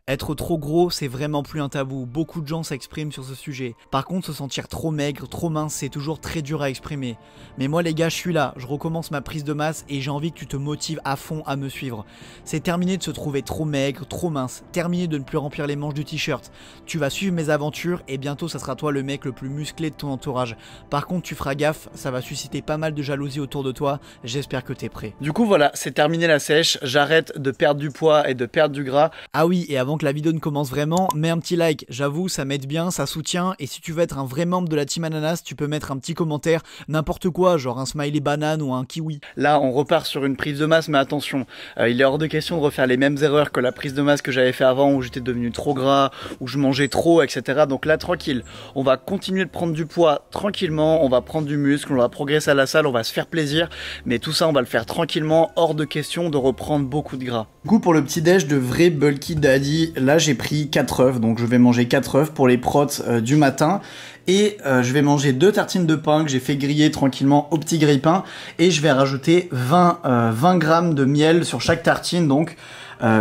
Être trop gros, c'est vraiment plus un tabou, beaucoup de gens s'expriment sur ce sujet. Par contre, se sentir trop maigre, trop mince, c'est toujours très dur à exprimer. Mais moi les gars, je suis là, je recommence ma prise de masse et j'ai envie que tu te motives à fond à me suivre. C'est terminé de se trouver trop maigre, trop mince, terminé de ne plus remplir les manches du t-shirt. Tu vas suivre mes aventures et bientôt ça sera toi le mec le plus musclé de ton entourage. Par contre, tu feras gaffe, ça va susciter pas mal de jalousie autour de toi, j'espère que t'es prêt. Du coup voilà, c'est terminé la sèche, j'arrête de perdre du poids et de perdre du gras. Ah oui, et avant que la vidéo ne commence vraiment, mets un petit like, j'avoue ça m'aide bien, ça soutient, et si tu veux être un vrai membre de la team ananas, tu peux mettre un petit commentaire, n'importe quoi, genre un smiley banane ou un kiwi. Là on repart sur une prise de masse, mais attention, il est hors de question de refaire les mêmes erreurs que la prise de masse que j'avais fait avant, où j'étais devenu trop gras, où je mangeais trop, etc. Donc là tranquille, on va continuer de prendre du poids tranquillement, on va prendre du muscle, on va progresser à la salle, on va se faire plaisir, mais tout ça on va le faire tranquillement, hors de question de reprendre beaucoup de gras. Du coup pour le petit déj de vrai bulky daddy, là j'ai pris 4 œufs, donc je vais manger 4 œufs pour les protes du matin. Et je vais manger 2 tartines de pain que j'ai fait griller tranquillement au petit grille-pain. Et je vais rajouter 20 grammes de miel sur chaque tartine, donc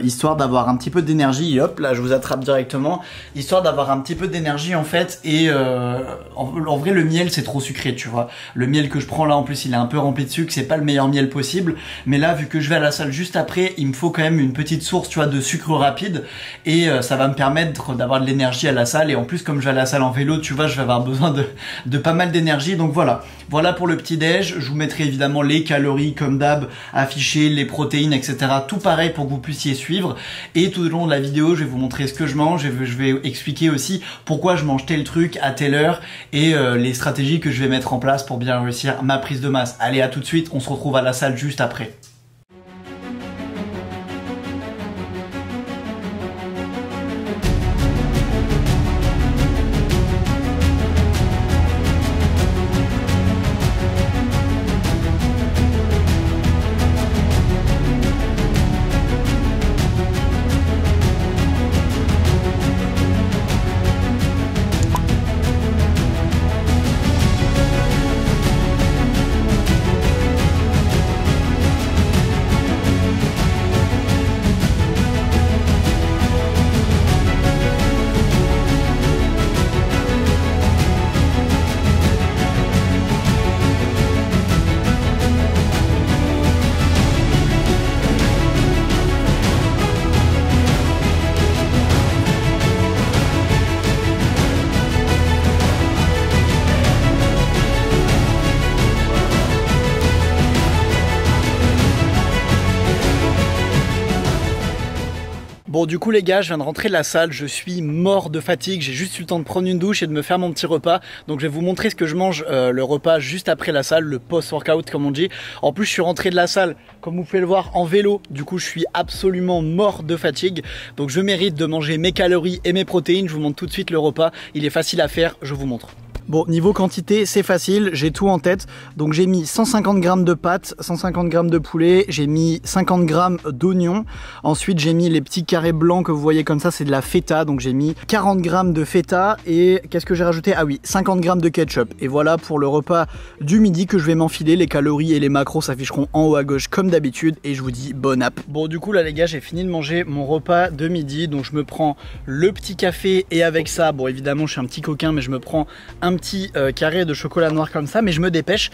histoire d'avoir un petit peu d'énergie. Hop, là je vous attrape directement, histoire d'avoir un petit peu d'énergie en fait. Et en vrai le miel c'est trop sucré, tu vois. Le miel que je prends là en plus il est un peu rempli de sucre, c'est pas le meilleur miel possible. Mais là vu que je vais à la salle juste après, il me faut quand même une petite source, tu vois, de sucre rapide. Et ça va me permettre d'avoir de l'énergie à la salle. Et en plus comme je vais à la salle en vélo, tu vois, je vais avoir besoin de pas mal d'énergie. Donc voilà pour le petit déj. Je vous mettrai évidemment les calories comme d'hab affichées, les protéines, etc. Tout pareil pour que vous puissiez suivre. Et tout au long de la vidéo je vais vous montrer ce que je mange, je vais expliquer aussi pourquoi je mange tel truc à telle heure et les stratégies que je vais mettre en place pour bien réussir ma prise de masse. Allez, à tout de suite, on se retrouve à la salle juste après. Bon du coup les gars, je viens de rentrer de la salle, je suis mort de fatigue, j'ai juste eu le temps de prendre une douche et de me faire mon petit repas. Donc je vais vous montrer ce que je mange le repas juste après la salle, le post-workout comme on dit. En plus je suis rentré de la salle, comme vous pouvez le voir, en vélo. Du coup je suis absolument mort de fatigue. Donc je mérite de manger mes calories et mes protéines. Je vous montre tout de suite le repas, il est facile à faire, je vous montre. Bon, niveau quantité, c'est facile, j'ai tout en tête. Donc j'ai mis 150 grammes de pâtes, 150 grammes de poulet, j'ai mis 50 grammes d'oignons. Ensuite, j'ai mis les petits carrés blancs que vous voyez comme ça, c'est de la feta. Donc j'ai mis 40 grammes de feta et qu'est-ce que j'ai rajouté? Ah oui, 50 grammes de ketchup. Et voilà pour le repas du midi que je vais m'enfiler. Les calories et les macros s'afficheront en haut à gauche comme d'habitude et je vous dis bon app. Bon, du coup là les gars, j'ai fini de manger mon repas de midi. Donc je me prends le petit café et avec ça, bon évidemment je suis un petit coquin mais je me prends un petit carré de chocolat noir comme ça, mais je me dépêche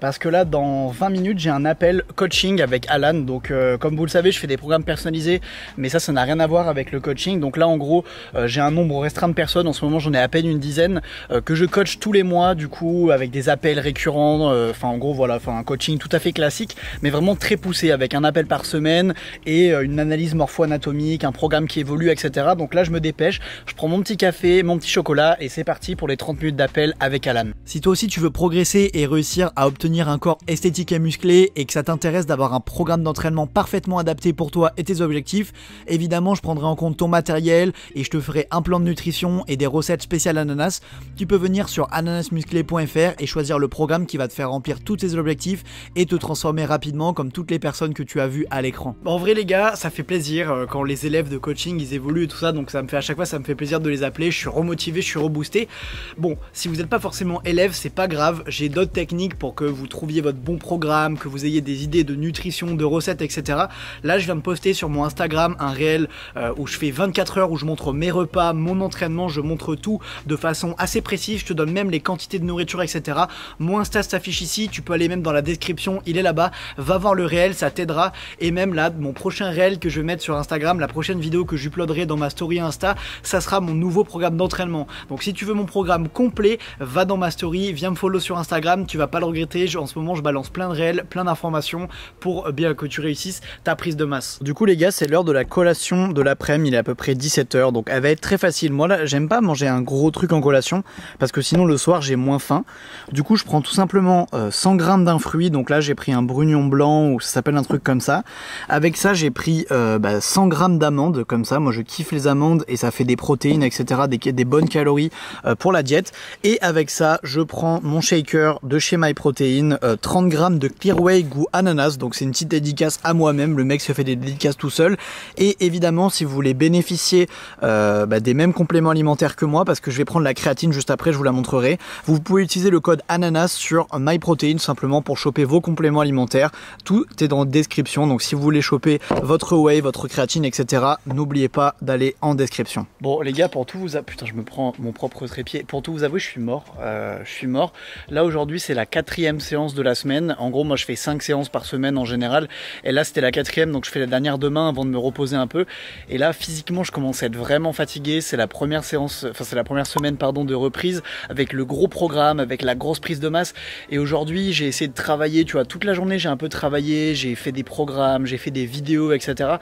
parce que là dans 20 minutes j'ai un appel coaching avec Alan. Donc comme vous le savez, je fais des programmes personnalisés, mais ça n'a rien à voir avec le coaching. Donc là en gros j'ai un nombre restreint de personnes, en ce moment j'en ai à peine une dizaine que je coach tous les mois, du coup avec des appels récurrents, enfin en gros voilà, un coaching tout à fait classique mais vraiment très poussé, avec un appel par semaine et une analyse morpho-anatomique, un programme qui évolue, etc. Donc là je me dépêche, je prends mon petit café, mon petit chocolat et c'est parti pour les 30 minutes d'appel avec Alan. Si toi aussi tu veux progresser et réussir à obtenir un corps esthétique et musclé et que ça t'intéresse d'avoir un programme d'entraînement parfaitement adapté pour toi et tes objectifs, évidemment je prendrai en compte ton matériel et je te ferai un plan de nutrition et des recettes spéciales ananas. Tu peux venir sur ananasmusclé.fr et choisir le programme qui va te faire remplir tous tes objectifs et te transformer rapidement comme toutes les personnes que tu as vues à l'écran. En vrai les gars, ça fait plaisir quand les élèves de coaching ils évoluent et tout ça, donc ça me fait à chaque fois ça me fait plaisir de les appeler, je suis remotivé, je suis reboosté. Bon, si vous vous n'êtes pas forcément élève, c'est pas grave, j'ai d'autres techniques pour que vous trouviez votre bon programme, que vous ayez des idées de nutrition, de recettes, etc. Là je viens de poster sur mon Instagram un réel où je fais 24 heures, où je montre mes repas, mon entraînement, je montre tout de façon assez précise, je te donne même les quantités de nourriture, etc. Mon Insta s'affiche ici, tu peux aller même dans la description, il est là-bas, va voir le réel, ça t'aidera. Et même là, mon prochain réel que je vais mettre sur Instagram, la prochaine vidéo que j'uploaderai dans ma story Insta, ça sera mon nouveau programme d'entraînement. Donc si tu veux mon programme complet, va dans ma story, viens me follow sur Instagram, tu vas pas le regretter. En ce moment je balance plein de réels, plein d'informations pour bien que tu réussisses ta prise de masse. Du coup les gars, c'est l'heure de la collation de l'après-midi, il est à peu près 17 h, donc elle va être très facile. Moi là j'aime pas manger un gros truc en collation parce que sinon le soir j'ai moins faim. Du coup je prends tout simplement 100 g d'un fruit, donc là j'ai pris un brugnon blanc ou ça s'appelle un truc comme ça. Avec ça j'ai pris 100 g d'amandes comme ça, moi je kiffe les amandes et ça fait des protéines, etc., des bonnes calories pour la diète. Et avec ça je prends mon shaker de chez MyProtein, 30 g de Clearway goût ananas, donc c'est une petite dédicace à moi-même, le mec se fait des dédicaces tout seul. Et évidemment si vous voulez bénéficier des mêmes compléments alimentaires que moi, parce que je vais prendre la créatine juste après, je vous la montrerai, vous pouvez utiliser le code ananas sur MyProtein simplement pour choper vos compléments alimentaires. Tout est dans la description, donc si vous voulez choper votre whey, votre créatine, etc., n'oubliez pas d'aller en description. Bon les gars, pour tout vous avouer, putain je me prends mon propre trépied, pour tout vous avouer je suis mort, Là aujourd'hui c'est la 4e séance de la semaine. En gros moi je fais 5 séances par semaine en général, et là c'était la 4e, donc je fais la dernière demain avant de me reposer un peu. Et là physiquement je commence à être vraiment fatigué, c'est la première séance, enfin c'est la première semaine pardon de reprise, avec le gros programme, avec la grosse prise de masse. Et aujourd'hui j'ai essayé de travailler, tu vois, toute la journée j'ai un peu travaillé, j'ai fait des programmes, j'ai fait des vidéos, etc.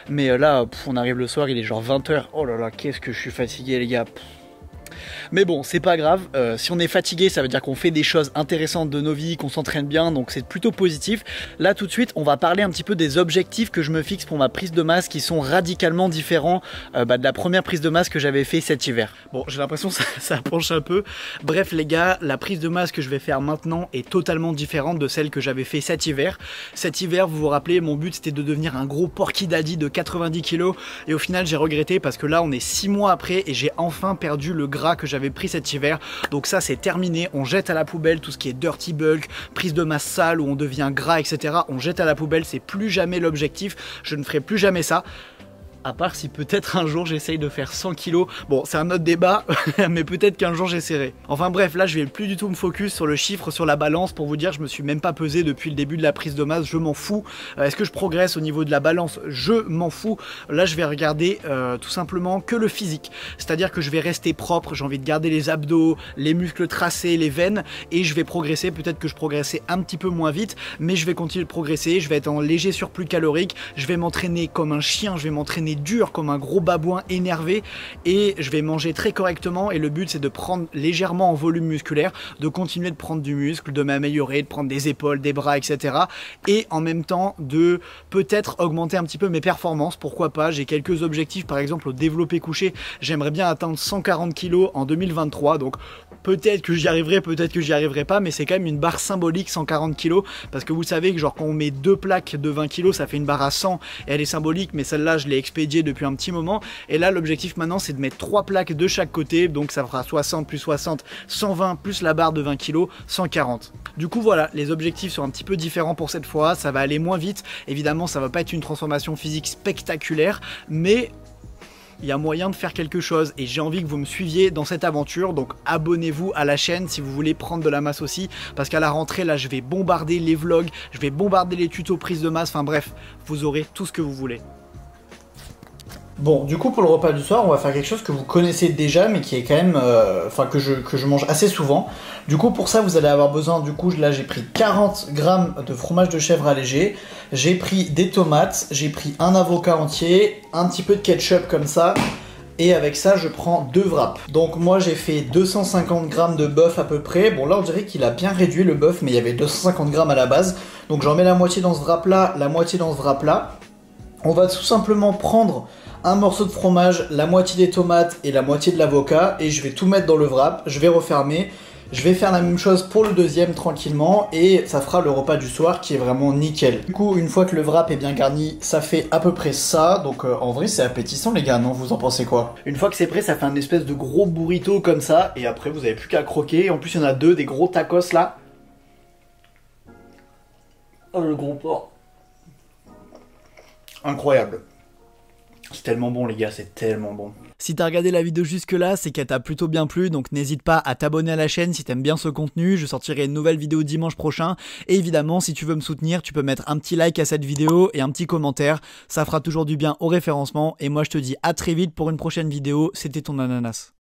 Mais là on arrive le soir, il est genre 20 h, oh là là qu'est-ce que je suis fatigué les gars. Mais bon, c'est pas grave, si on est fatigué, ça veut dire qu'on fait des choses intéressantes de nos vies, qu'on s'entraîne bien, donc c'est plutôt positif. Là tout de suite, on va parler un petit peu des objectifs que je me fixe pour ma prise de masse, qui sont radicalement différents de la première prise de masse que j'avais fait cet hiver. Bon, j'ai l'impression que ça penche un peu. Bref les gars, la prise de masse que je vais faire maintenant est totalement différente de celle que j'avais fait cet hiver. Cet hiver, vous vous rappelez, mon but c'était de devenir un gros porky daddy de 90 kg, et au final j'ai regretté parce que là on est 6 mois après et j'ai enfin perdu le gras que j'avais pris cet hiver. Donc ça c'est terminé, on jette à la poubelle tout ce qui est dirty bulk, prise de masse sale où on devient gras, etc. On jette à la poubelle, c'est plus jamais l'objectif, je ne ferai plus jamais ça. À part si peut-être un jour j'essaye de faire 100 kg. Bon, c'est un autre débat, mais peut-être qu'un jour j'essaierai. Enfin bref, là je vais plus du tout me focus sur le chiffre, sur la balance. Pour vous dire, je me suis même pas pesé depuis le début de la prise de masse, je m'en fous. Est-ce que je progresse au niveau de la balance? Je m'en fous. Là je vais regarder tout simplement que le physique. C'est-à-dire que je vais rester propre, j'ai envie de garder les abdos, les muscles tracés, les veines, et je vais progresser. Peut-être que je progressais un petit peu moins vite, mais je vais continuer de progresser. Je vais être en léger surplus calorique, je vais m'entraîner comme un chien, je vais m'entraîner dur comme un gros babouin énervé, et je vais manger très correctement. Et le but c'est de prendre légèrement en volume musculaire, de continuer de prendre du muscle, de m'améliorer, de prendre des épaules, des bras, etc. Et en même temps de peut-être augmenter un petit peu mes performances, pourquoi pas. J'ai quelques objectifs, par exemple au développé couché, j'aimerais bien atteindre 140 kg en 2023, donc peut-être que j'y arriverai, peut-être que j'y arriverai pas, mais c'est quand même une barre symbolique 140 kg, parce que vous savez que genre quand on met 2 plaques de 20 kg ça fait une barre à 100, et elle est symbolique, mais celle-là je l'ai expédiée depuis un petit moment. Et là l'objectif maintenant c'est de mettre 3 plaques de chaque côté, donc ça fera 60 plus 60, 120 plus la barre de 20 kg, 140. Du coup voilà, les objectifs sont un petit peu différents pour cette fois, ça va aller moins vite. Évidemment ça va pas être une transformation physique spectaculaire, mais il y a moyen de faire quelque chose, et j'ai envie que vous me suiviez dans cette aventure. Donc abonnez-vous à la chaîne si vous voulez prendre de la masse aussi, parce qu'à la rentrée là je vais bombarder les vlogs, je vais bombarder les tutos prise de masse, enfin bref, vous aurez tout ce que vous voulez. Bon, du coup pour le repas du soir, on va faire quelque chose que vous connaissez déjà, mais qui est quand même, que je mange assez souvent. Du coup pour ça vous allez avoir besoin, du coup là j'ai pris 40 g de fromage de chèvre allégé, j'ai pris des tomates, j'ai pris un avocat entier, un petit peu de ketchup comme ça, et avec ça je prends 2 wraps. Donc moi j'ai fait 250 g de bœuf à peu près. Bon là on dirait qu'il a bien réduit le bœuf, mais il y avait 250 g à la base. Donc j'en mets la moitié dans ce wrap là, la moitié dans ce wrap là. On va tout simplement prendre un morceau de fromage, la moitié des tomates et la moitié de l'avocat, et je vais tout mettre dans le wrap, je vais refermer. Je vais faire la même chose pour le deuxième tranquillement et ça fera le repas du soir qui est vraiment nickel. Du coup, une fois que le wrap est bien garni, ça fait à peu près ça. Donc en vrai, c'est appétissant les gars, non? Vous en pensez quoi? Une fois que c'est prêt, ça fait un espèce de gros burrito comme ça et après vous avez plus qu'à croquer. En plus, il y en a deux, des gros tacos là. Oh le gros porc. Incroyable. C'est tellement bon les gars, c'est tellement bon. Si t'as regardé la vidéo jusque là, c'est qu'elle t'a plutôt bien plu, donc n'hésite pas à t'abonner à la chaîne si t'aimes bien ce contenu. Je sortirai une nouvelle vidéo dimanche prochain. Et évidemment, si tu veux me soutenir, tu peux mettre un petit like à cette vidéo et un petit commentaire. Ça fera toujours du bien au référencement. Et moi je te dis à très vite pour une prochaine vidéo. C'était ton ananas.